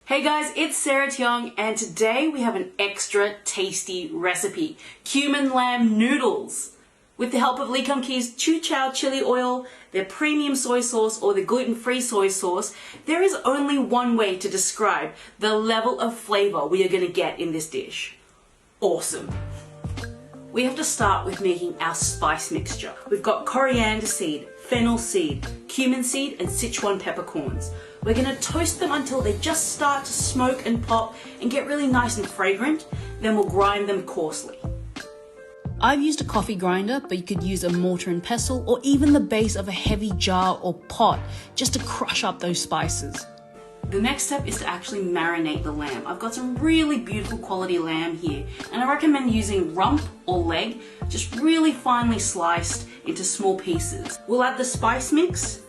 Hey guys, it's Sarah Tiong, and today we have an extra tasty recipe, cumin lamb noodles. With the help of Lee Kum Kee's Chu Chow chili oil, their premium soy sauce, or the gluten-free soy sauce, there is only one way to describe the level of flavor we are going to get in this dish. Awesome. We have to start with making our spice mixture. We've got coriander seed, fennel seed, cumin seed, and Sichuan peppercorns. We're going to toast them until they just start to smoke and pop and get really nice and fragrant. Then we'll grind them coarsely. I've used a coffee grinder, but you could use a mortar and pestle or even the base of a heavy jar or pot just to crush up those spices. The next step is to actually marinate the lamb. I've got some really beautiful quality lamb here, and I recommend using rump or leg, just really finely sliced into small pieces. We'll add the spice mix,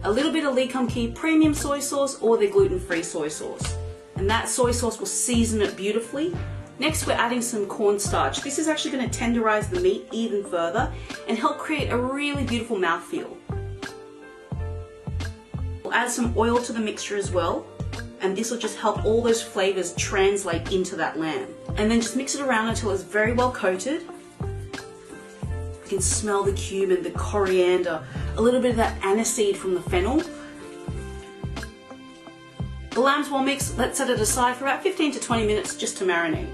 a little bit of Lee Kum Kee premium soy sauce or the gluten-free soy sauce. And that soy sauce will season it beautifully. Next, we're adding some cornstarch. This is actually going to tenderize the meat even further and help create a really beautiful mouthfeel. We'll add some oil to the mixture as well, and this will just help all those flavors translate into that lamb. And then just mix it around until it's very well coated. You can smell the cumin, the coriander, a little bit of that aniseed from the fennel. The lamb's well mixed. Let's set it aside for about 15 to 20 minutes just to marinate.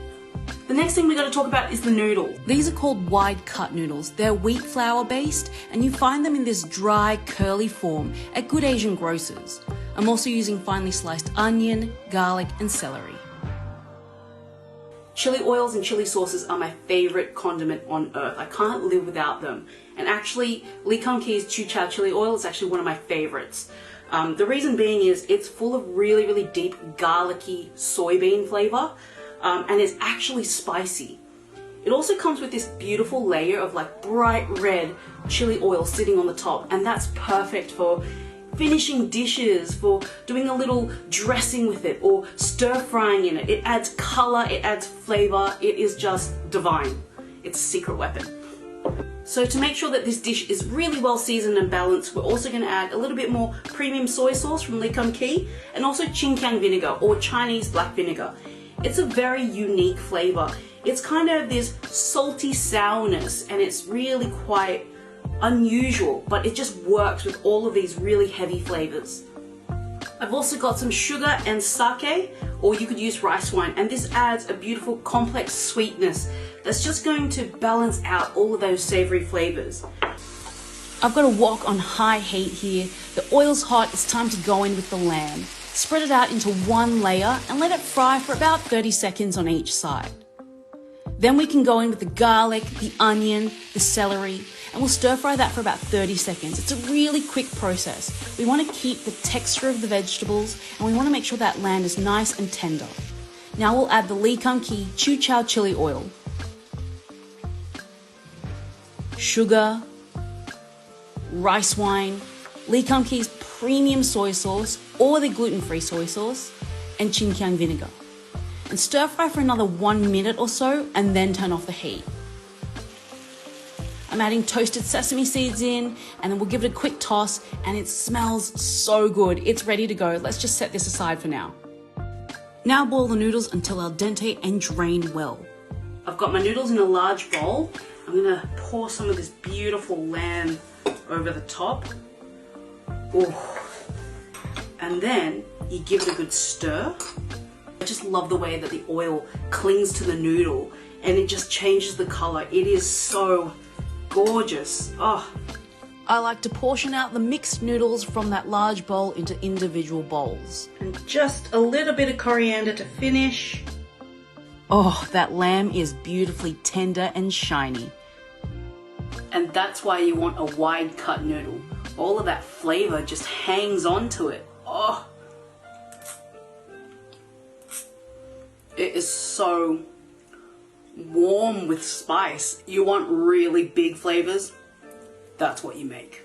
The next thing we got to talk about is the noodle. These are called wide cut noodles. They're wheat flour based, and you find them in this dry, curly form at good Asian grocers. I'm also using finely sliced onion, garlic, and celery. Chili oils and chili sauces are my favorite condiment on earth. I can't live without them. And actually, Lee Kum Kee's Chu Chow chili oil is actually one of my favorites. The reason being is it's full of really, really deep garlicky soybean flavor, and it's actually spicy. It also comes with this beautiful layer of like bright red chili oil sitting on the top, and that's perfect for finishing dishes, for doing a little dressing with it, or stir frying in it. It adds color, it adds flavor, it is just divine. It's a secret weapon. So to make sure that this dish is really well seasoned and balanced, we're also going to add a little bit more premium soy sauce from Lee Kum Kee, and also Chinkiang vinegar or Chinese black vinegar. It's a very unique flavor. It's kind of this salty sourness, and it's really quite unusual, but it just works with all of these really heavy flavors. I've also got some sugar and sake, or you could use rice wine, and this adds a beautiful complex sweetness that's just going to balance out all of those savory flavors. I've got a wok on high heat here. The oil's hot, it's time to go in with the lamb. Spread it out into one layer and let it fry for about 30 seconds on each side. Then we can go in with the garlic, the onion, the celery, and we'll stir fry that for about 30 seconds. It's a really quick process. We want to keep the texture of the vegetables, and we want to make sure that lamb is nice and tender. Now we'll add the Lee Kum Kee Chu Chow chili oil, sugar, rice wine, Lee Kum Kee's premium soy sauce or the gluten-free soy sauce, and Chinkiang vinegar. And stir fry for another 1 minute or so, and then turn off the heat. I'm adding toasted sesame seeds in, and then we'll give it a quick toss, and it smells so good. It's ready to go. Let's just set this aside for now. Now boil the noodles until al dente and drain well. I've got my noodles in a large bowl. I'm gonna pour some of this beautiful lamb over the top. Ooh. And then you give it a good stir. I just love the way that the oil clings to the noodle and it just changes the color. It is so gorgeous. Oh. I like to portion out the mixed noodles from that large bowl into individual bowls. And just a little bit of coriander to finish. Oh, that lamb is beautifully tender and shiny. And that's why you want a wide cut noodle. All of that flavor just hangs onto it. Oh. It is so warm with spice. You want really big flavors? That's what you make.